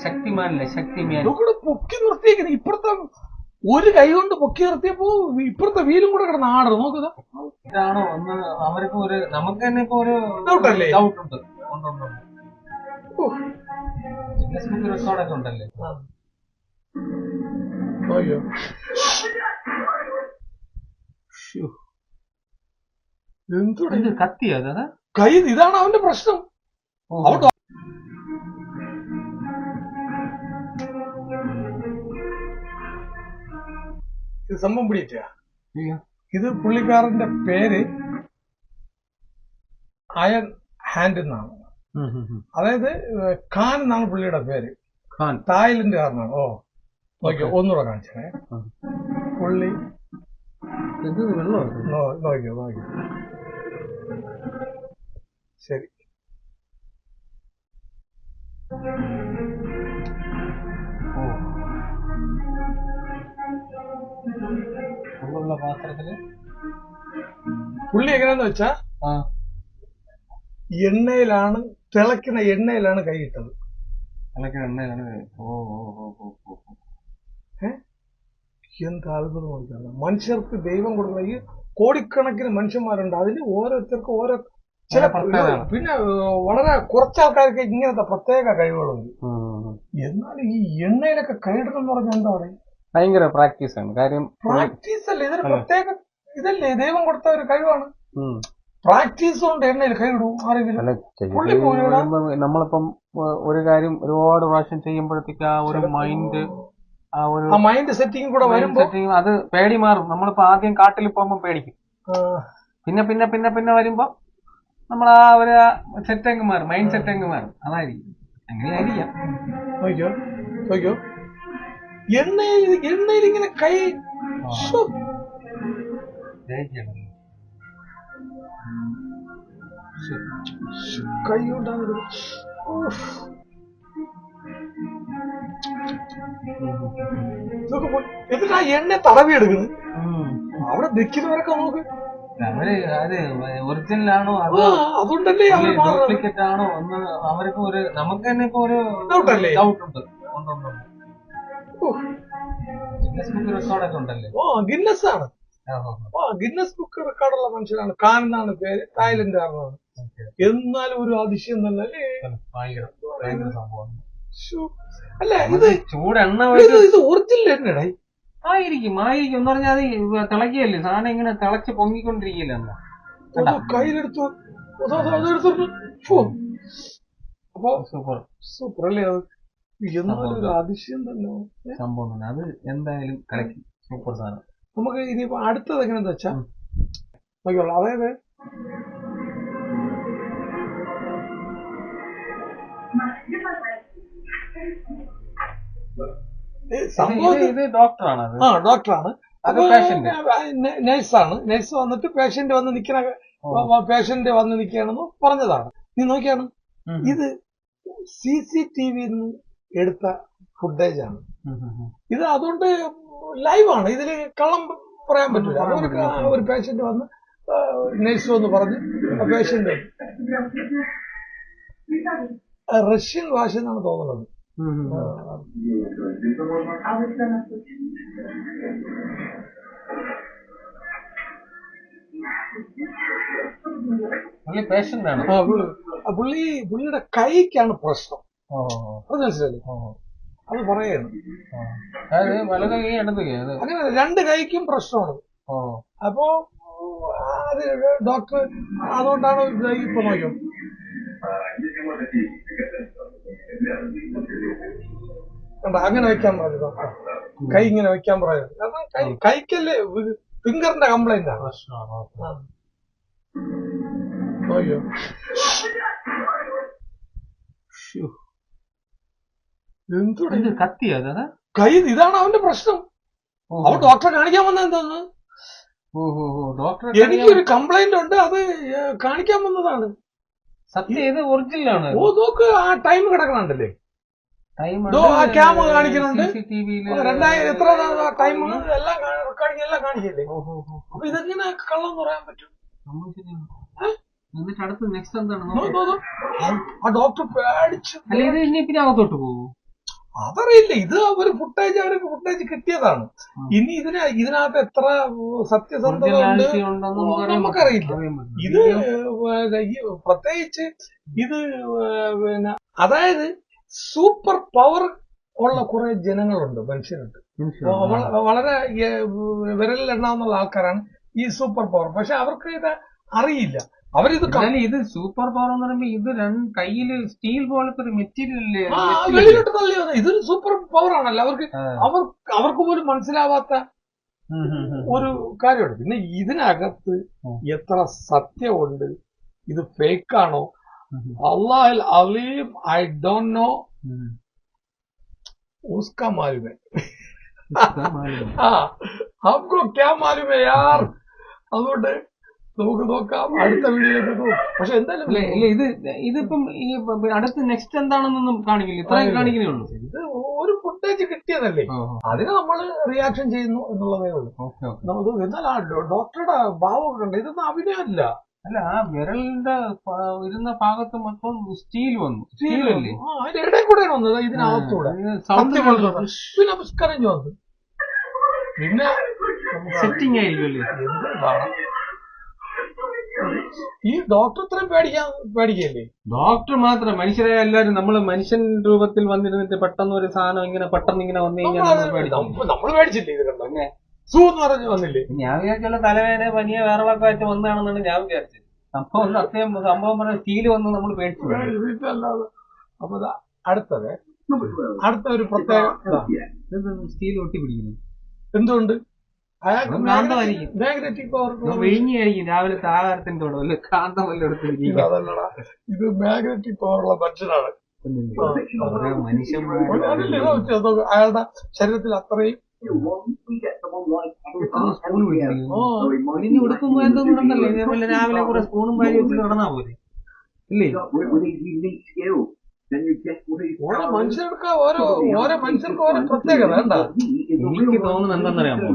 ശക്തിമാനല്ലേ ശക്തിമാൻ പൊക്കി നിർത്തിയേക്കുന്നത് ഇപ്പുറത്തെ ഒരു കൈ കൊണ്ട് പൊക്കി നിർത്തിയപ്പോ ഇപ്പുറത്തെ വീലും കൂടെ കിടന്ന് ആടും നോക്കുക. ഇതാണോ ഒന്ന് അവർക്ക് ഒരു നമുക്ക് തന്നെ ഇപ്പൊ ഒരു ഡൗട്ടല്ലേ? ഡൗട്ട് ഉണ്ട്. റെക്കോർഡൊക്കെ ഉണ്ടല്ലേ? അയ്യോ എന്ത് കത്തിയോ അത്? കൈ ഇതാണ് അവന്റെ പ്രശ്നം. ഇത് സംഭവം പിടിച്ച ഇത് പുള്ളിക്കാരന്റെ പേര് അയൺ ഹാൻഡ് എന്നാണ്. അതായത് ഖാൻ എന്നാണ് പുള്ളിയുടെ പേര്. തായ്ലൻഡുകാരനാണ്. നോക്കിയോ ഒന്നുകൂടെ കാണിച്ചേ. പുള്ളി നോക്കിയോ ശരി. പാത്രത്തില് പുള്ളി എങ്ങനെയാന്ന് വെച്ചാ എണ്ണയിലാണ് തിളക്കുന്ന എണ്ണയിലാണ് കൈയിട്ടത്. എന്താ അത്ഭുതം നോക്കിയാണ്. മനുഷ്യർക്ക് ദൈവം കൊടുക്കുന്ന ഈ കോടിക്കണക്കിന് മനുഷ്യന്മാരുണ്ട്. അതിൽ ഓരോരുത്തർക്കും ഓരോ ചില പിന്നെ വളരെ കുറച്ചാൾക്കാർക്ക് ഇങ്ങനത്തെ പ്രത്യേക കഴിവുകളുണ്ട്. എന്നാൽ ഈ എണ്ണയിലൊക്കെ കൈയിടണം എന്ന് പറഞ്ഞാൽ എന്താ പറയുക? ഭയങ്കര പ്രാക്ടീസ് ആണ്. കാര്യം പ്രാക്ടീസ് അല്ലേ, ഇതൊരു പ്രത്യേക ഇതല്ലേ, ദൈവം കൊടുത്ത ഒരു കഴിവാണ്. പ്രാക്ടീസ് കൊണ്ട് എണ്ണയിൽ കൈയിടും ആരെങ്കിലും? നമ്മളിപ്പം ഒരു കാര്യം ഒരുപാട് പ്രാവശ്യം ചെയ്യുമ്പോഴത്തേക്ക് ആ ഒരു മൈൻഡ് സെറ്റിംഗ് കൂടെ വരുമ്പോ അത് പേടി മാറും. നമ്മളിപ്പോ ആദ്യം കാട്ടിൽ പോകുമ്പോ പേടിക്കും. പിന്നെ പിന്നെ പിന്നെ പിന്നെ വരുമ്പോ നമ്മൾ ആ ഒരു സെറ്റങ്ങ് മാറും, മൈൻഡ് സെറ്റങ്ങ് മാറും. അതായിരിക്കും, അങ്ങനെയായിരിക്കാം. നോക്കിയോ എണ്ണയിൽ ഇങ്ങനെ കൈ കൈ കൊണ്ടാണ്. എന്നിട്ട് ആ എണ്ണ തടവി എടുക്കുന്നത് അവിടെ നിൽക്കുന്നവരൊക്കെ നോക്ക്. അത് ഒറിജിനലാണോ അതുകൊണ്ടല്ലേ ഡ്യൂപ്ലിക്കേറ്റ് ആണോ എന്ന് അവർക്ക് ഒരു നമുക്ക് തന്നെ ഇപ്പൊ ഒരു ഡൗട്ട് ഉണ്ട്. ഗിന്നസ് ബുക്ക് റെക്കോർഡൊക്കെ ഉണ്ടല്ലേ? ഗിന്നസ് ആണ്. ഗിന്നസ് ബുക്ക് റെക്കോർഡുള്ള മനുഷ്യനാണ്. ഖാൻ എന്നാണ് പേര്. തായ്ലൻഡുകാരനാണ്. എന്നാലും ഒരു അതിശയം തന്നെ അല്ലേ? അല്ല ഇത് ചൂടെണ്ണ ഇത് ഒറിജിനൽ എണ്ണ ആയിരിക്കും എന്ന് പറഞ്ഞാൽ അത് തിളക്കിയല്ലേ സാധനം, ഇങ്ങനെ തിളച്ച് പൊങ്ങിക്കൊണ്ടിരിക്കില്ല. കയ്യിലെടുത്തു അപ്പൊ സൂപ്പർ അല്ലേ? അത് എന്നാലും ഒരു അതിശയം തന്നെ സംഭവം. അത് എന്തായാലും കളക്കി സൂപ്പർ സാധനം. നമുക്ക് ഇനിയിപ്പോ അടുത്തത് എങ്ങനെയാന്ന് വെച്ചാ നോക്കിയോളൂ. അതായത് ഡോക്ടറാണ്. നഴ്സാണ്. നഴ്സ് വന്നിട്ട് പേഷ്യന്റ് വന്ന് നിൽക്കുകയാണെന്ന് പറഞ്ഞതാണ്. നീ നോക്കിയാണ്, ഇത് CCTV എടുത്ത ഫുട്ടേജ് ആണ് ഇത്. അതുകൊണ്ട് ലൈവാണ്, ഇതില് കള്ളം പറയാൻ പറ്റില്ല. ഒരു പേഷ്യന്റ് വന്ന് നഴ്സ് വന്ന് പറഞ്ഞ് പേഷ്യന്റ് റഷ്യൻ ഭാഷ എന്നാണ് തോന്നുന്നത്. പുള്ളിയുടെ കൈക്കാണ് പ്രശ്നം. അത് മനസ്സിലല്ലേ? അത് പറയുന്നു. അങ്ങനെ രണ്ട് കൈക്കും പ്രശ്നമാണ്. അപ്പോ അത് ഡോക്ടർ അതുകൊണ്ടാണ് ഇപ്പൊ നോക്കിയോ അങ്ങനെ വെക്കാൻ പറയുന്നത്. ഡോക്ടർ കൈ ഇങ്ങനെ വെക്കാൻ പറയുന്നത് കാരണം കൈക്കല്ലേ ഫിംഗറിന്റെ കംപ്ലൈന്റ് ആണ്. നോക്കിയോ എന്ത് കത്തിയോ അത്? കൈ ഇതാണ് അവന്റെ പ്രശ്നം. അവൻ ഡോക്ടറെ കാണിക്കാൻ വന്ന എന്താന്ന്? എനിക്കൊരു കംപ്ലൈന്റ് ഉണ്ട്, അത് കാണിക്കാൻ വന്നതാണ്. സത്യം ഇത് ഒറിജിനലാണ്. നോക്ക് ആ ടൈം കിടക്കണുണ്ടല്ലേ? ക്യാമ കാണിക്കുന്നുണ്ട്. 2000 എത്ര ടൈം എല്ലാം റെക്കോർഡിംഗ് എല്ലാം കാണിക്കല്ലേ? അപ്പൊ ഇതെങ്ങനെ കള്ളം പറയാൻ പറ്റും? എന്നിട്ട് അടുത്ത് നെക്സ്റ്റ് എന്താണ് നോ, നോ, നോ. ആ ഡോക്ടർ പേടിച്ചു. അല്ല ഇത് ഇനി പിന്നെ അകത്തോട്ട് പോകും. അതറിയില്ല, ഇത് അവർക്ക് ഫുട്ടേജ് കിട്ടിയതാണ്. ഇനി ഇതിനകത്ത് എത്ര സത്യസന്ധത ഉണ്ട് നമുക്കറിയില്ല. ഇത് പ്രത്യേകിച്ച് ഇത് പിന്നെ അതായത് സൂപ്പർ പവർ ഉള്ള കുറെ ജനങ്ങളുണ്ട്, മനുഷ്യരുണ്ട്. വളരെ വിരലിൽ എണ്ണാവുന്ന ആൾക്കാരാണ് ഈ സൂപ്പർ പവർ. പക്ഷെ അവർക്ക് ഇത് അറിയില്ല. അവരിത് ഇത് സൂപ്പർ പവർ എന്ന് പറയുമ്പോ ഇത് കയ്യില് സ്റ്റീൽ പോലത്തെ ഒരു മെറ്റീരിയൽ വെളിയിലോട്ട് തള്ളിയത് ഇതൊരു സൂപ്പർ പവർ ആണല്ലോ. അവർക്ക് പോലും മനസ്സിലാവാത്ത ഒരു കാര്യമുണ്ട്. പിന്നെ ഇതിനകത്ത് എത്ര സത്യമുണ്ട്, ഇത് ഫേക്കാണോ, അല്ലാഹ് അലീം, ഐ ഡോണ്ട് നോ. उसका मालूम है, हमको क्या मालूम है यार. അതുകൊണ്ട് നമുക്ക് നോക്കാം അടുത്ത വീഡിയോയിലേക്ക് പോകും. പക്ഷെ എന്തായാലും ഇതിപ്പം ഈ അടുത്ത് നെക്സ്റ്റ് എന്താണെന്നൊന്നും കാണിക്കില്ല, ഇത്രയും കാണിക്കുന്നേ ഉള്ളൂ. ഇത് ഒരു ഫുട്ടേജ് കിട്ടിയതല്ലേ, അതിന് നമ്മൾ റിയാക്ഷൻ ചെയ്യുന്നു എന്നുള്ളതേ ഉള്ളൂ. നമുക്ക് എന്നാൽ ആ ഡോക്ടറുടെ ഭാവമൊക്കെ ഉണ്ട്, ഇതൊന്നും അഭിനയമല്ല. അല്ല, ആ വിരലിന്റെ ഇരുന്ന ഭാഗത്ത് മൊത്തം സ്റ്റീൽ വന്നു. സ്റ്റീലല്ലേ അതിന്റെ ഇടയിൽ കൂടെയാണ് വന്നത്, ഇതിനകത്തൂടെ പിന്നെ കരഞ്ഞു വന്നു. പിന്നെ സെറ്റിംഗ് ആയിരിക്കുമല്ലേ. ഈ ഡോക്ടർ ഇത്രയും പേടിക്കല്ലേ? ഡോക്ടർ മാത്രം, മനുഷ്യരായ എല്ലാരും നമ്മള് മനുഷ്യൻ രൂപത്തിൽ വന്നിരുന്നിട്ട് പെട്ടെന്ന് ഒരു സാധനം പെട്ടെന്ന് ഇങ്ങനെ വന്നു കഴിഞ്ഞാൽ നമ്മൾ പേടിച്ചില്ലേ? ഇത് കണ്ടോ സൂ എന്ന് പറഞ്ഞു വന്നില്ലേ? ഞാൻ വിചാരിച്ചുള്ള തലവേദന പനിയെ വേറെ ആയിട്ട് വന്നതാണെന്നാണ് ഞാൻ വിചാരിച്ചത്. സംഭവം പറഞ്ഞ സ്റ്റീല് വന്ന് നമ്മൾ പേടിച്ചു. അപ്പൊ അടുത്ത ഒരു പ്രത്യേക സ്റ്റീൽ ഒട്ടി പിടിക്കുന്നു. എന്തുകൊണ്ട്? മാഗ്നറ്റിക് പവർ വിഴിഞ്ഞായിരിക്കും രാവിലത്തെ ആഹാരത്തിന്റെ കൂടെ വല്ല കാന്തം വല്ല എടുത്തിരിക്കും. അതല്ലടാ, ഇത് മാഗ്നറ്റിക് പവറുള്ള മനുഷ്യനാണ്. അയാളുടെ ശരീരത്തിൽ അത്രയും ഉടുക്കുമ്പോ എന്തൊന്നുണ്ടല്ലേ, ഇതേപോലെ രാവിലെ കുറെ സ്പൂണും വാരി വെച്ച് നടന്നാ പോലെ ഇല്ലേ? ഓരോ മനുഷ്യർക്ക് ഓരോ പ്രത്യേകത. എനിക്ക് തോന്നുന്നത് എന്താണെന്നറിയാമോ,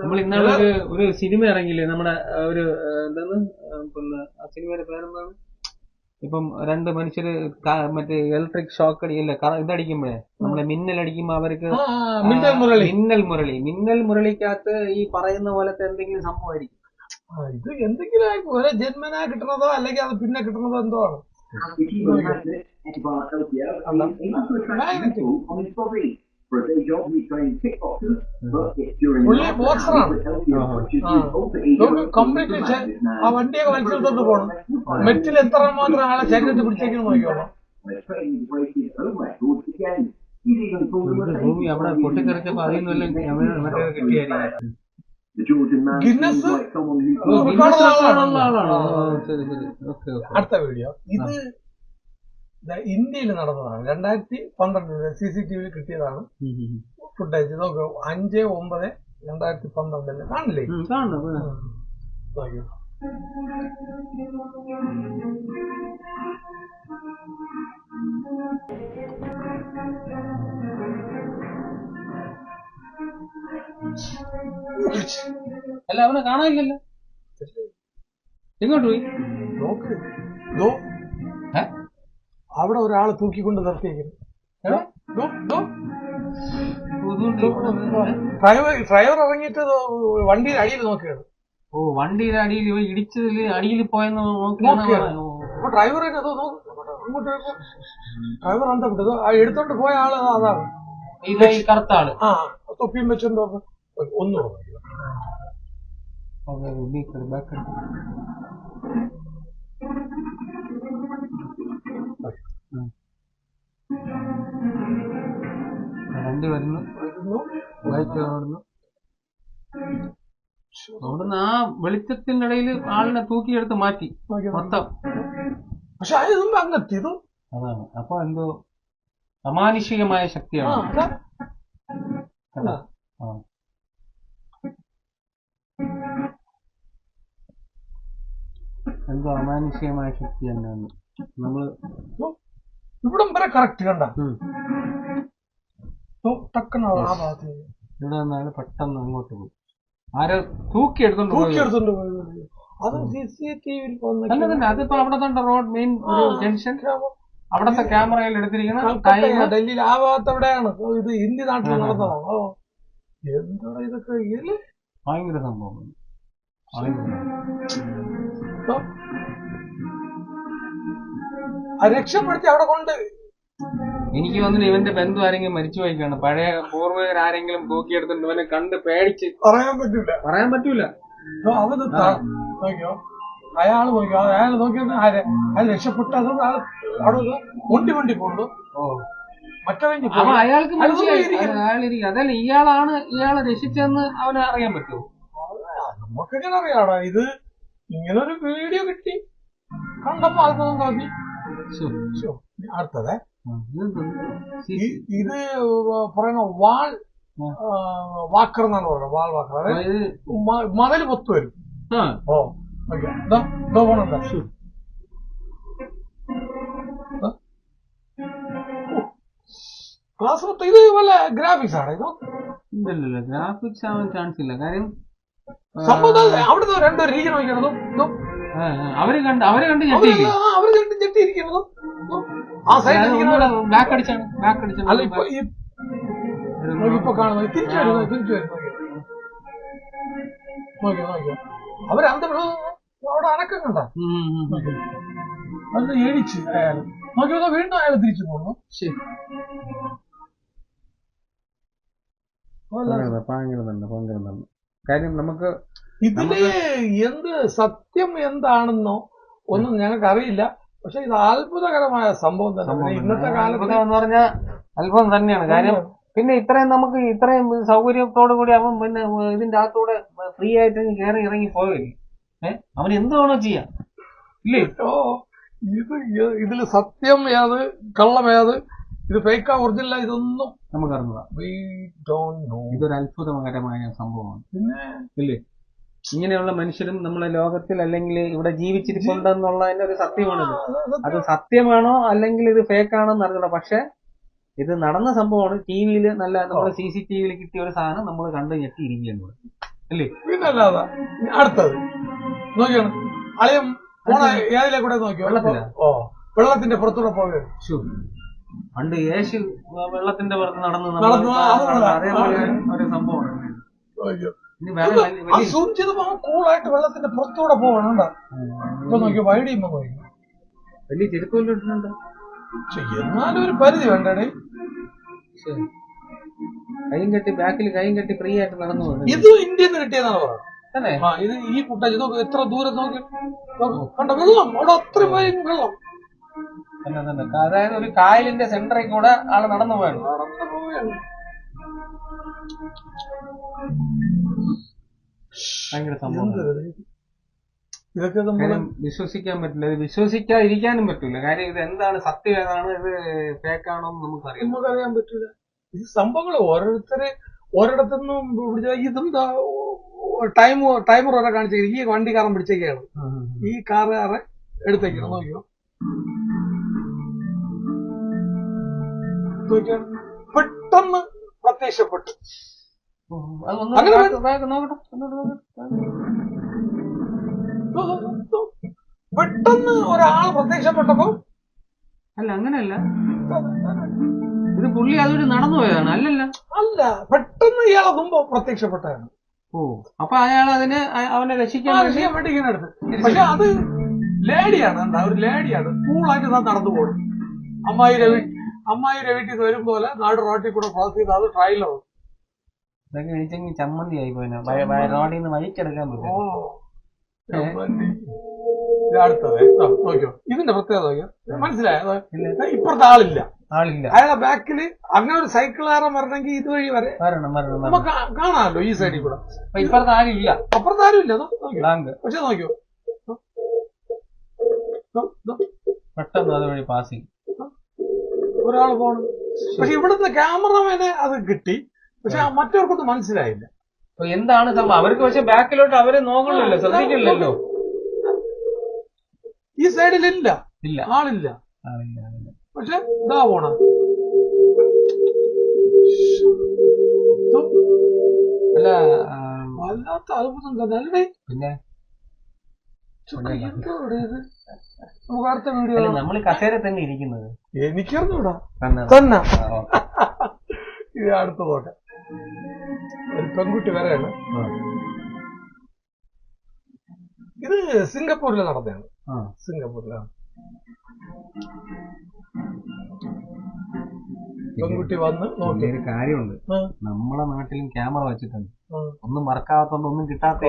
നമ്മൾ ഇന്നാളെ ഒരു സിനിമ ഇറങ്ങിയില്ലേ, നമ്മുടെ ഒരു എന്താണ് ആ സിനിമയുടെ പേരെന്താണ്, ഇപ്പം രണ്ട് മനുഷ്യര് മറ്റേ ഇലക്ട്രിക് ഷോക്ക് അടിക്കില്ല, ഇതടിക്കുമ്പോഴേ നമ്മളെ മിന്നലടിക്കുമ്പോ അവർക്ക് മിന്നൽ മുരളിക്കകത്ത് ഈ പറയുന്ന പോലത്തെ എന്തെങ്കിലും സംഭവമായിരിക്കും. ഇത് എന്തെങ്കിലും ഒരേ ജന്മനാ കിട്ടുന്നതോ അല്ലെങ്കിൽ അത് പിന്നെ കിട്ടുന്നതോ എന്തോ ആണ്. കംപ്ലീറ്റ് ആ വണ്ടിയൊക്കെ വലിച്ചെടുത്തോണ്ട് പോകണം. മെറ്റിൽ എത്ര മാത്രം ആളെ ശരീരത്തിൽ പിടിച്ചേക്കുന്നു നോക്കിയോളാം. ഭൂമി അവിടെ പൊട്ടിത്തെറിച്ചപ്പോ അതിൽ മറ്റേ കിട്ടിയായിരിക്കും. അടുത്ത വീഡിയോ ഇത് ഇന്ത്യയിൽ നടന്നതാണ്. 2012 CCTV കിട്ടിയതാണ് ഫുട്ടേജ്. നോക്കൂ, 5/9/2012 കാണില്ലേ? അല്ല, അവനെ കാണാനില്ലല്ലോ. എങ്ങോട്ട് പോയി നോക്ക്. അവിടെ ഒരാളെ തൂക്കിക്കൊണ്ട് നിർത്തിയിരിക്കുന്നു. ഡ്രൈവർ ഇറങ്ങിയിട്ട് വണ്ടിയുടെ അടിയിൽ നോക്കിയാണ്. ഓ, വണ്ടിയുടെ അടിയിൽ ഇടിച്ചതിൽ അടിയിൽ പോയെന്ന് അപ്പൊ ഡ്രൈവർ അങ്ങോട്ട് ഡ്രൈവർ അന്തപ്പെട്ടത് എടുത്തോണ്ട് പോയ ആള് അതാണ് ഈ കറുത്ത ആള്. തൊപ്പിയും വെച്ചോണ്ട് ഒന്നും വണ്ടി വരുന്നു, ബൈക്ക് ഓടുന്നു. അവിടുന്ന് ആ വെളിച്ചത്തിന്റെ ഇടയിൽ ആളിനെ തൂക്കിയെടുത്ത് മാറ്റി മൊത്തം. പക്ഷെ അതിന് മുമ്പ് അങ്ങെത്തിയതും അതാണ്. അപ്പൊ എന്തോ അമാനുഷികമായ ശക്തിയാണ്. എന്തോ അമാനുഷികമായ ശക്തി തന്നെയാണ്. നമ്മള് ഇവിടം വരെ കറക്റ്റ് കണ്ട ഇവിടെ വന്നാല് പെട്ടെന്ന് അങ്ങോട്ട് പോയി. ആരോ തൂക്കിയെടുത്തോണ്ട് പോയി. അത് CCTV അല്ല തന്നെ അതിപ്പോ അവിടെ തന്നെ റോഡ് മെയിൻ ഒരു ജംഗ്ഷൻ അവിടത്തെ ക്യാമറയിൽ എടുത്തിരിക്കണം. ഡൽഹിയിൽ ആ ഭാഗത്ത് എവിടെയാണ് ഇത് ഇന്ത്യ നാട്ടിൽ നടന്നതാണ്. എന്താ ഇതൊക്കെ ഭയങ്കര സംഭവം. രക്ഷപ്പെടുത്തി അവിടെ കൊണ്ട് എനിക്ക് വന്നിട്ട് ഇവന്റെ ബന്ധു ആരെങ്കിലും മരിച്ചു പോയിക്കാണ്, പഴയ പൂർവികരാരെങ്കിലും തൂക്കിയെടുത്തിട്ട് ഇവനെ കണ്ട് പേടിച്ച് പറയാൻ പറ്റൂല. അവന് നോക്കിയോ അയാള് നോക്കിയോ അയാൾ നോക്കിയിട്ട് അയാൾ രക്ഷപ്പെട്ടു. അതുകൊണ്ട് അവിടെ വണ്ടി കൊണ്ടു അയാൾക്ക് മനസ്സിലായി അതല്ല ഇയാളെ രക്ഷിച്ചെന്ന് അവന് അറിയാൻ പറ്റുമോ? നമുക്കെങ്ങനെ അറിയാടാ? ഇത് ഇങ്ങനൊരു വീഡിയോ കിട്ടി കണ്ടപ്പോ അത്ഭുതം തോന്നി. അടുത്തത് ഇത് പറയുന്ന വാക്കർ എന്നാണ് പറയുന്നത്. വാൾ വാക്കർ, അതായത് മതിൽ പൊത്തു വരും. പോണെന്താ ക്ലാസ് മൊത്തം ഇത് വല്ല ഗ്രാഫിക്സ് ആണ്. ഇതല്ലല്ലോ ഗ്രാഫിക്സ് ആവാൻ ചാൻസ് ഇല്ല. കാര്യം സംഭവം അവിടുന്ന് രണ്ടൊരു രീതി നോക്കിയാണതും അവര് കണ്ട് ഞെട്ടിയിരിക്കുന്നതും ആ സൈഡിൽ ബാക്ക് അടിച്ചാണ്. അല്ല ഇപ്പൊ കാണുന്നത് തിരിച്ചു വരുന്നു. നോക്കിയോ അവരന്ത അവിടെ അനക്കം കണ്ട അത് ഏടിച്ച് അയാൾ നോക്കിയോ വീണ്ടും അയാൾ തിരിച്ചു പോകുന്നു. കാര്യം നമുക്ക് ഇതില് എന്ത് സത്യം എന്താണെന്നോ ഒന്നും ഞങ്ങൾക്ക് അറിയില്ല. പക്ഷെ ഇത് അത്ഭുതകരമായ സംഭവം തന്നെ. ഇന്നത്തെ കാലത്ത് എന്ന് പറഞ്ഞാൽ അത്ഭുതം തന്നെയാണ്. കാര്യം പിന്നെ ഇത്രയും സൗകര്യത്തോടു കൂടി അവൻ പിന്നെ ഇതിന്റെ അകത്തൂടെ ഫ്രീ ആയിട്ട് കയറി ഇറങ്ങി പോയില്ലേ. അവൻ എന്ത് വേണോ ചെയ്യാം ഇല്ലേ? ഇതില് സത്യം ഏത് കള്ളം ഏത്, ഇത് ഫേക്കാ ഒറിജിനല, ഇതൊന്നും നമുക്കറിഞ്ഞൂടാ. ഇതൊരു അത്ഭുതകരമായ സംഭവമാണ്. പിന്നെ ഇല്ലേ, ഇങ്ങനെയുള്ള മനുഷ്യരും നമ്മളെ ലോകത്തിൽ അല്ലെങ്കിൽ ഇവിടെ ജീവിച്ചിരിപ്പുണ്ടെന്നുള്ളതിന്റെ ഒരു സത്യമാണിത്. അത് സത്യമാണോ അല്ലെങ്കിൽ ഇത് ഫേക്കാണോ എന്ന് അറിഞ്ഞൂടാ. പക്ഷെ ഇത് നടന്ന സംഭവമാണ്. ടിവിയിൽ നല്ല നമ്മുടെ CCTVയിൽ കിട്ടിയ ഒരു സാധനം നമ്മൾ കണ്ട് ഞെട്ടിയിരിക്കുകയാണ് അല്ലേ. പിന്നല്ലാതെ അടുത്തത് നോക്കിയാണ് അളിയം പോണ ഏതിലെ കൂടെ നോക്കിയോ? വെള്ളത്തിന്റെ പുറത്തൂടെ പോവുക. പണ്ട് യേശു വെള്ളത്തിന്റെ പുറത്ത് നടന്നു അതേപോലെ ഒരു സംഭവമാണ്. കൂളായിട്ട് വെള്ളത്തിന്റെ പുറത്തൂടെ പോവാണ്. ഇപ്പൊ നോക്കിയോ വൈഡിയുമ്പോ നോക്കിയോ വലിയ ചെരുപ്പുകൾ ഇട്ടിട്ടുണ്ട്. എന്നാലും ഒരു പരിധി വേണ്ടേ. കൈയും കെട്ടി ബാക്കിൽ കൈയും കെട്ടി ഫ്രീ ആയിട്ട് നടന്നു. ഇത് ഇന്ത്യയിൽ നിന്ന് കിട്ടിയതാണ് പറയുന്നത്. ഇത് ഈ കുട്ടാജി നോക്ക് എത്ര ദൂരം നോക്കി കണ്ട വെള്ളം അവിടെ അത്രയും വെള്ളം. അതായത് ഒരു കായലിന്റെ സെന്ററിൽ കൂടെ ആള് നടന്നു പോയാണ്. ഭയങ്കര സംഭവം. ഇതൊക്കെ വിശ്വസിക്കാൻ പറ്റില്ല. ഇത് വിശ്വസിക്കാതിരിക്കാനും പറ്റില്ല. കാര്യം ഇത് എന്താണ് സത്യം ഏതാണ് ഇത് ഫേക്കാണോ നമുക്കറിയാൻ പറ്റില്ല. ഈ സംഭവങ്ങൾ ഓരോരുത്തർന്നും ഇതെന്താ ടൈമർ വരെ കാണിച്ചേക്കും. ഈ വണ്ടിക്കാരൻ പിടിച്ചേക്കാണ്, ഈ കാറുകാരെ എടുത്തേക്കാണ്. നോക്കിയോ പെട്ടെന്ന് പ്രത്യക്ഷപ്പെട്ടു. പെട്ടെന്ന് ഒരാൾ പ്രത്യക്ഷപ്പെട്ടപ്പോ അല്ല അങ്ങനെയല്ല, ഇത് പുള്ളി അതൊരു നടന്നു പോയതാണ്. അല്ല പെട്ടെന്ന് ഇയാളെ മുമ്പ് പ്രത്യക്ഷപ്പെട്ടതാണ്. അപ്പൊ അയാൾ അവനെ രക്ഷിക്കാൻ വേണ്ടി ഇങ്ങനെ എടുത്ത്. പക്ഷെ അത് ലേഡിയാണ്. എന്താ ഒരു ലേഡിയാണ് കൂളായിട്ട് നടന്നു പോകും. അമ്മായിയുടെ വീട്ടിൽ നിന്ന് വരും പോലെ നാട് റോട്ടിൽ കൂടെ ക്രോസ് ചെയ്ത് അത് ട്രailer ഇതൊക്കെ കഴിച്ചെങ്കിൽ ചമ്മന്തി ആയി പോയി. റോഡിൽ നിന്ന് വഴിക്കെടുക്കാൻ പറ്റും. അടുത്തത് നോക്കിയോ ഇതിന്റെ പ്രത്യേകത നോക്കിയോ മനസ്സിലായോ? ഇപ്പുറത്തെ ആളില്ല. അയാളെ ബാക്കില് അങ്ങനെ ഒരു സൈക്കിളുകാരൻ വരണമെങ്കിൽ ഇതുവഴി വരെ നമുക്ക് കാണാമല്ലോ ഈ സൈഡിൽ കൂടെ. ഇപ്പുറത്ത് ആരും ഇല്ല. അപ്പുറത്ത് ആരും ഇല്ല. പക്ഷെ നോക്കിയോ പെട്ടെന്ന് അതുവഴി പാസിങ് ഒരാൾ പോണം. പക്ഷെ ഇവിടുത്തെ ക്യാമറമാനെ അത് കിട്ടി. പക്ഷെ മറ്റവർക്കൊന്നും മനസ്സിലായില്ല എന്താണ് സംഭവം. അവർക്ക് പക്ഷെ ബാക്കിലോട്ട് അവര് നോക്കണല്ലോ, ശ്രദ്ധിക്കില്ലല്ലോ. ഈ സൈഡിലില്ല, ആളില്ല. പക്ഷെ ഇതാ പോണ അല്ല വല്ലാത്ത അത്ഭുതം തന്നെ. പിന്നെ എന്തോ ഇത് നമുക്ക് അടുത്ത വീഡിയോ നമ്മൾ കസേര തന്നെ ഇരിക്കുന്നത് എനിക്കറിഞ്ഞൂടാ തന്നെ തന്നെ ഇത് അടുത്ത നോട്ടെ ഒരു പെൺകുട്ടി വരെയാണ് ഇത് സിംഗപ്പൂരിൽ നടന്നതാണ് സിംഗപ്പൂരിലാണ് പെൺകുട്ടി വന്ന് നോക്കി ഒരു കാര്യമുണ്ട് നമ്മളെ നാട്ടിലും ക്യാമറ വെച്ചിട്ടുണ്ട് ഒന്നും മറക്കാത്തോണ്ട് ഒന്നും കിട്ടാത്ത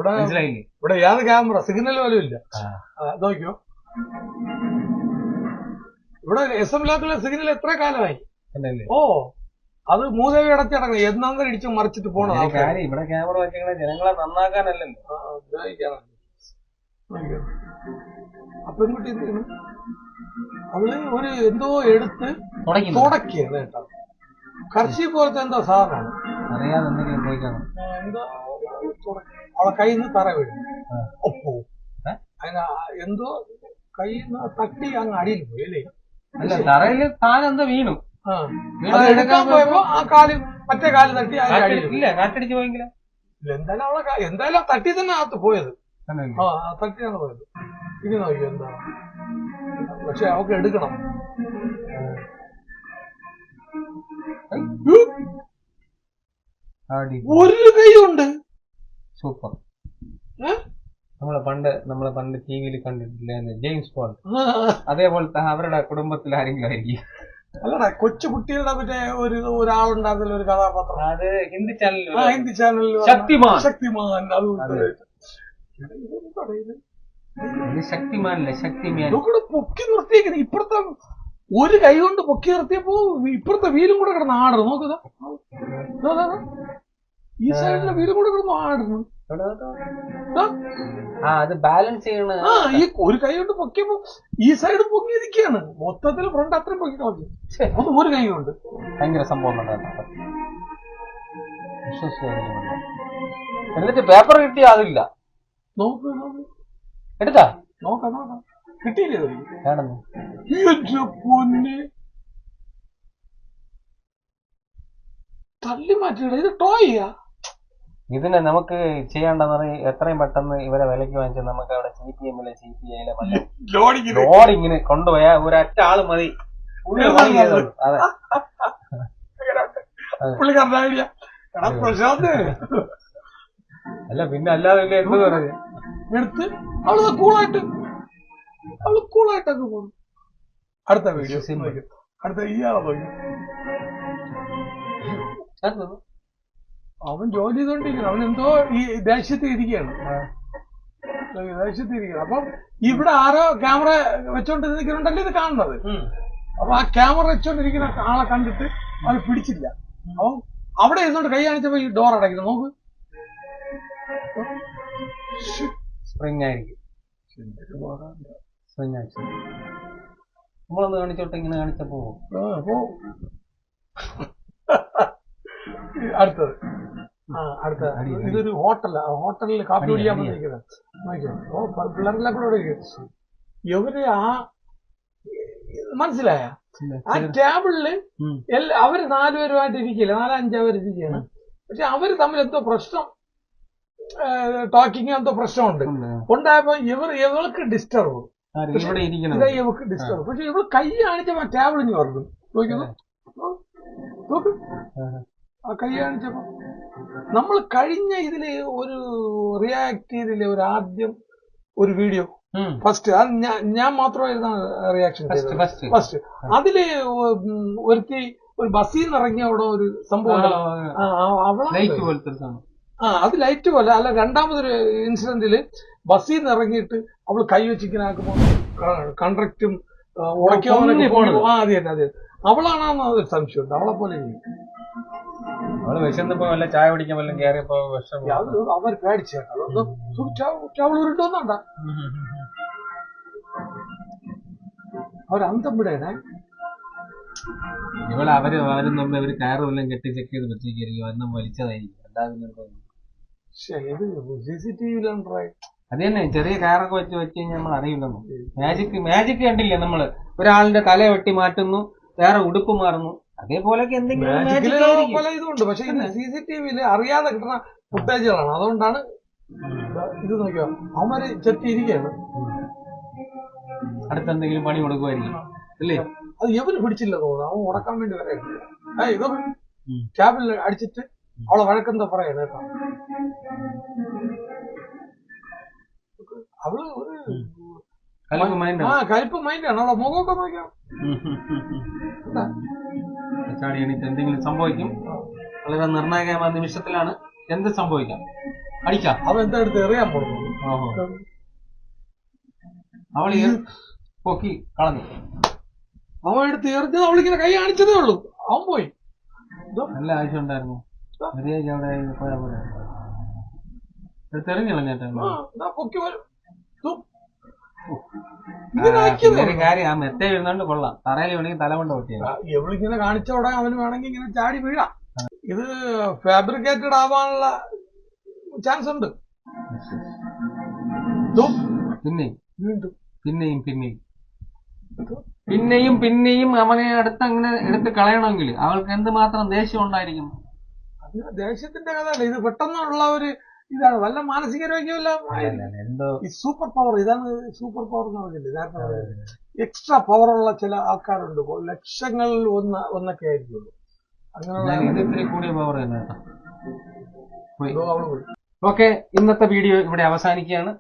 മനസ്സിലായില്ലേ ഇവിടെ ഏത് ക്യാമറ സിഗ്നൽ പോലും ഇല്ല നോക്കിയോ ഇവിടെ SM ലാക്കിലെ സിഗ്നൽ എത്ര കാലമായി ഓ അത് മൂദേവി അടച്ചടക്കണം എന്നാന്ന് ഇടിച്ച് മറിച്ചിട്ട് പോണത് കാര്യം ഇവിടെ ക്യാമറ വെച്ചാൽ ജനങ്ങളെ നന്നാക്കാനല്ലല്ലോ ആ പെൺകുട്ടി എന്ത് ചെയ്യണം അവള് ഒരു എന്തോ എടുത്ത് തുടക്കിയത് കേട്ടോ കർച്ചി പോലത്തെ എന്തോ സാധനമാണ് അറിയാതെ എന്തെങ്കിലും പോയിക്കാണോ എന്തോ അവളെ കയ്യിൽ നിന്ന് തറ വീഴും ഒപ്പോ അതിന് എന്തോ കയ്യിൽ നിന്ന് തട്ടി അങ്ങ് അടിയിൽ പോയി അല്ലേ അല്ല തറയില് താനെന്തോ വീണു എടുക്കാൻ പോയപ്പോ ആ കാല് മറ്റേ കാല് തട്ടി ഇല്ല കാറ്റടിച്ച് പോയെങ്കിലോ എന്തായാലും അവളെ എന്തായാലും തട്ടി തന്നെ അകത്ത് പോയത് തട്ടിയാണ് പോയത് ഇനി നോക്കിയോ എന്താ പക്ഷെ അവക്ക് എടുക്കണം ഒരു കൈയുണ്ട് സൂപ്പർ നമ്മളെ പണ്ട് ടിവിയിൽ കണ്ടിട്ടില്ല ജെയിംസ് ബോണ്ട് അതേപോലത്തെ അവരുടെ കുടുംബത്തിൽ ആരെങ്കിലും ആയിരിക്കും അല്ലടാ കൊച്ചു കുട്ടികളുടെ മറ്റേ ഒരാളുണ്ടായിരുന്നല്ലോ ഒരു കഥാപാത്രം അത് ഹിന്ദി ചാനലിൽ ഹിന്ദി ചാനലിൽ ശക്തിമാൻ ശക്തിമാനല്ലേ ശക്തിമാൻ പൊക്കി നിർത്തിയേക്കുന്നത് ഇപ്പുറത്തെ ഒരു കൈ കൊണ്ട് പൊക്കി നിർത്തിയപ്പോ ഇപ്പുറത്തെ വീലും കൂടെ കിടന്ന് ആടുന്നു നോക്കുക ഈ സൈഡിലെ വീലും കൂടെ കിടന്ന് ആടുന്നു അത് ബാലൻസ് ചെയ്യണ ഈ ഒരു കൈ കൊണ്ട് പൊക്കിയപ്പോ ഈ സൈഡ് പൊങ്ങി ഇരിക്കുകയാണ് മൊത്തത്തിൽ ഫ്രണ്ട് അത്രയും പൊക്കി കളഞ്ഞു അത് ഒരു കൈ കൊണ്ട് ഭയങ്കര സംഭവം എന്നിട്ട് പേപ്പർ കിട്ടിയ അതില്ല നോക്ക് എടുത്താ നോക്കാം കിട്ടിയില്ലേ പൊന്നെ തള്ളി മാറ്റിയിട ഇത് ടോയ്യാ ഇതിനെ നമുക്ക് ചെയ്യേണ്ടത് എത്രയും പെട്ടെന്ന് ഇവരെ വിലക്ക് വാങ്ങിച്ചാൽ നമുക്ക് അവിടെ CPM-ലെ CPI-ലെ ലോഡിങ്ങിന് കൊണ്ടുപോയാ ഒരൊറ്റ ആള് മതി. അതെ അല്ല പിന്നെ അല്ലാതെ എന്ത് പറഞ്ഞു എടുത്ത് അവള് കൂളായിട്ടൊക്കെ പോകും. അടുത്ത വീഡിയോ അടുത്ത ഇയാളെ പോയി അവൻ ജോലി ചെയ്തോണ്ടിരിക്കണം. അവൻ എന്തോ ഈ ദേശത്ത് ഇരിക്കുകയാണ്. അപ്പം ഇവിടെ ആരോ ക്യാമറ വെച്ചോണ്ടിരിക്കുന്നുണ്ടല്ലോ ഇത് കാണുന്നത്. അപ്പൊ ആ ക്യാമറ വെച്ചോണ്ടിരിക്കുന്ന ആളെ കണ്ടിട്ട് അവൻ പിടിച്ചില്ല. അവൻ അവിടെ ഇരുന്നോണ്ട് കൈ കാണിച്ചപ്പോ ഈ ഡോർ അടയ്ക്കുന്നു. നോക്ക്, സ്പ്രിങ് ആയിരിക്കും. നമ്മളൊന്ന് കാണിച്ചോട്ടെ, ഇങ്ങനെ കാണിച്ചപ്പോ അടുത്തത് ഇതൊരു ഹോട്ടലിൽ കാപ്പി കുടിക്കാൻ വന്നിരിക്കുന്നത്. പിള്ളേരെല്ലാം കൂടെ ഇവര് മനസ്സിലായ ആ ടേബിളില് അവര് 4 പേരുമായിട്ട് ഇരിക്കില്ല, 4-5 അവർ ഇരിക്കുകയാണ്. പക്ഷെ അവര് തമ്മിൽ എന്തോ പ്രശ്നം, ടോക്കിങ് എന്തോ പ്രശ്നമുണ്ട്. ഉണ്ടായപ്പോ ഇവൾക്ക് ഡിസ്റ്റർബ്, ഇവൾക്ക് ഡിസ്റ്റർബ്. പക്ഷെ ഇവള് കൈ കാണിച്ചപ്പോ ടേബിളിന് പറഞ്ഞു നോക്കുന്നു. നോക്ക് ആ കൈ കാണിച്ചപ്പോ നമ്മൾ കഴിഞ്ഞ ഇതില് ഒരു റിയാക്ട് ചെയ്തില്ലേ, ഒരു ആദ്യം ഒരു വീഡിയോ ഫസ്റ്റ്, അത് ഞാൻ മാത്രമായിരുന്നു റിയാക്ഷൻ ചെയ്തത് ഫസ്റ്റ്. അതില് ഒരു ബസ്സിൽ നിന്ന് ഇറങ്ങിയ അവിടെ ഒരു സംഭവം, അത് ലൈറ്റ് പോലെ അല്ല. രണ്ടാമതൊരു ഇൻസിഡന്റില് ബസ്സിൽ നിന്ന് ഇറങ്ങിയിട്ട് അവള് കൈവച്ചിങ്ങനെ ആക്കുമ്പോ കണ്ടക്റ്റും ഉടയ്ക്കോ അതെ അതെ അവളാണെന്ന് ഒരു സംശയമുണ്ട്. അവളെ പോലെ അവള് വിശന്നപ്പോ വല്ല ചായ കുടിക്കാൻ വല്ലതും കയറിയപ്പോ അവർ പേടിച്ചേട്ടാ ഉരുട്ടോന്നണ്ട അവരന്തം വിടേനെ. ഇവള് അവരും തമ്മിൽ അവര് കയറ് വല്ലതും കെട്ടി ചെക്ക് ചെയ്ത് വെച്ചിരിക്കും, ഒരെണ്ണം വലിച്ചതായിരിക്കും. അത് തന്നെ, ചെറിയ കയറൊക്കെ വെച്ച് കഴിഞ്ഞാൽ നമ്മൾ അറിയില്ലെന്നു. മാജിക് കണ്ടില്ലേ നമ്മള്, ഒരാളിന്റെ തല വെട്ടി മാറ്റുന്നു, വേറെ ഉടുപ്പ് മാറുന്നു, അതേപോലൊക്കെ എന്തെങ്കിലും പല ഇതുണ്ട്. പക്ഷെ CCTV അറിയാതെ കിട്ടുന്ന ഫുട്ടേജുകളാണ്. അതുകൊണ്ടാണ് ഇത് നോക്കിയോ, അവന്മാര് ചെത്തിയിരിക്കുകയാണ്. അടുത്തെന്തെങ്കിലും പണി കൊടുക്കുമായിരിക്കും അല്ലേ? അത് എവന് പിടിച്ചില്ല തോന്നുന്നു, അവൻ ഉടക്കാൻ വേണ്ടി വരെ ഇതോ ക്യാബിൽ അടിച്ചിട്ട് അവളെ വഴക്കെന്താ പറയാ കേട്ടോ. അവള് ഒരു കലിപ്പ് മൈൻഡാണ്, അവളെ മുഖമൊക്കെ നോക്കിയോ. എന്തെങ്കിലും സംഭവിക്കും, വളരെ നിർണായകമായ നിമിഷത്തിലാണ്, എന്ത് സംഭവിക്കാം. അടിക്കാം. അവൻ എന്താ എടുത്ത് എറിയാൻ പോകുന്നു. അവൾ പൊക്കി കളഞ്ഞു. അവൻ എടുത്ത് എറിഞ്ഞത് അവളിങ്ങനെ കൈ കാണിച്ചതേ ഉള്ളൂ, അവൻ പോയി. നല്ല ആവശ്യം ഉണ്ടായിരുന്നു, മര്യാദയ്ക്ക് അവിടെ പോയാ പോലെ എടുത്തെറിഞ്ഞിളഞ്ഞേട്ടാ. പൊക്കി വരും കാര്യം ആ മെത്ത വീഴുന്നോണ്ട് കൊള്ളാം, തറയിൽ വേണമെങ്കിൽ തല കൊണ്ട് പൊട്ടിയാ. എവളിങ്ങനെ കാണിച്ചോടെ അവന് വേണമെങ്കിൽ ഇങ്ങനെ ചാടി വീഴാം. ഇത് ഫാബ്രിക്കേറ്റഡ് ആവാനുള്ള ചാൻസ് ഉണ്ട്. പിന്നെയും വീണ്ടും പിന്നെയും അവനെ അടുത്ത് അങ്ങനെ എടുത്ത് കളയണമെങ്കിൽ അവൾക്ക് എന്തുമാത്രം ദേഷ്യം ഉണ്ടായിരിക്കും. അത് ദേഷ്യത്തിന്റെ കഥയല്ല, ഇത് പെട്ടെന്നുള്ള ഒരു ഇതാണ്. വല്ല മാനസിക രോഗ്യമല്ല, ഈ സൂപ്പർ പവർ. ഇതാണ് സൂപ്പർ പവർ എന്ന് പറഞ്ഞില്ലേ, എക്സ്ട്രാ പവറുള്ള ചില ആൾക്കാരുണ്ട്, ലക്ഷങ്ങളിൽ ഒന്നൊക്കെ ആയിരിക്കുള്ളൂ. അങ്ങനെയുള്ള കൂടിയ പവർ തന്നെ. ഓക്കെ, ഇന്നത്തെ വീഡിയോ ഇവിടെ അവസാനിക്കുകയാണ്.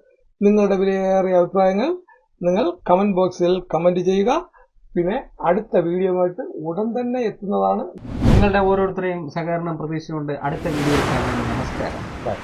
നിങ്ങളുടെ വിലയേറിയ അഭിപ്രായങ്ങൾ നിങ്ങൾ കമന്റ് ബോക്സിൽ കമന്റ് ചെയ്യുക. പിന്നെ അടുത്ത വീഡിയോയുമായിട്ട് ഉടൻ തന്നെ എത്തുന്നതാണ്. നിങ്ങളുടെ ഓരോരുത്തരെയും സഹകരണം പ്രതീക്ഷിച്ചുകൊണ്ട് അടുത്ത വീഡിയോയിൽ കാണാം. നമസ്കാരം. ബൈ.